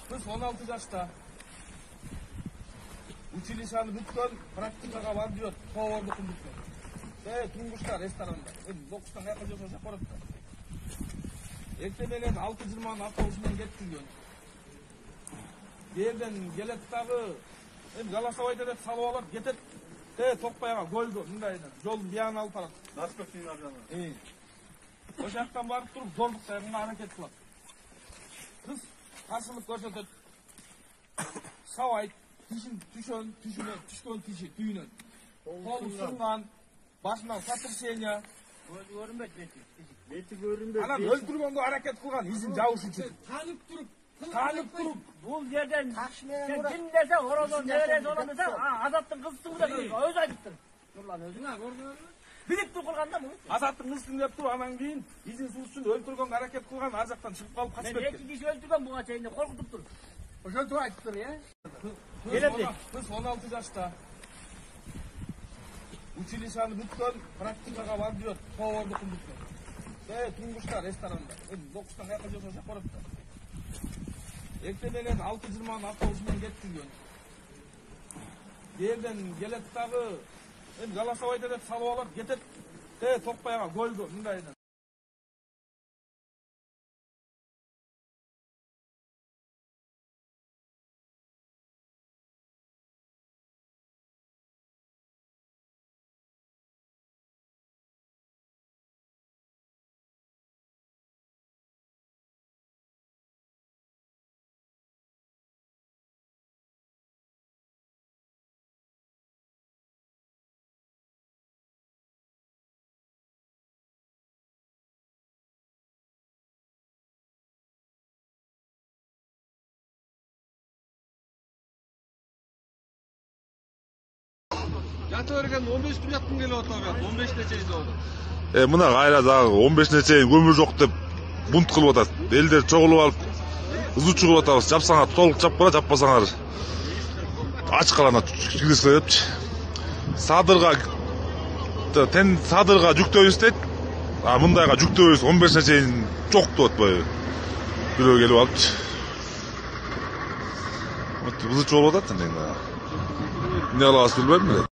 Kız 16 yaşta. Училищаны бүткөн, практикага бар диyor. Поварды күндүктө. Туңгушта ресторанда. 9-тан каяка жашоо жашап барат да. Эрте менен 6:20 автобусунан кеткилген. Жерден келет дагы Галасовайда деп салып алат, кетет. Токпайга голду мындайдан. Жолду бияна алып барат. Наспектин аржаны. Ошол жактан барып туруп зордук тайгынга аракет кылат. Кыз каршылык көрсөтөт. Сабайт. Түшкөн тиши түйүнөн. Колу сынган, башынан сотрясение. Бети көрүнбөйт. Анан өлтүргөнгө аракет кылган, изин жабыш үчүн. Таанып туруп. Бул жерден сен ким десең, орозон неберesi болот десең, Азаттын кызысың деп өзү айтыптыр. Нурлан өзүңө көргөнү. Билип туруп кылганда муну. Азаттын кызысың деп туруп, анан кийин изин суу үчүн өлтүргөнгө аракет кылган, ар жактан чыгып калып качып кеткен. Эки киши өлтүргөн буга чейин коркутуптур. Ошентип айтыптыр, Kız 16 yaşta. Училищаны бүткөн, практикага бар диyor. Поварды күндүктө. Туңгушта ресторанда. 9-тан каяка жашоо жашап барат да. Эрте менен 6:20 автобусунан кеткилген. Жерден келет дагы Галасовайда деп салып алат, кетет. Токпайга голду мындайдан. Жатып берген 15 күн жаттым келип атабы. 15-те чейин болду. Мына кайра дагы 15-те чейин көмүр жок деп бунт кылып атат. Элдер чогулуп алып ызы чугуп атабыз. Жапсаңар толук жап бара, жаппасаңар ач калана киргизсе депчи. Садырга жүктөбүз дейт. Мындайга жүктөбүз 15-те чейин жок деп атпайбы. Бирөө келип алыпчы. Ызы чугуп атат эми. Ne alası bilmem mi?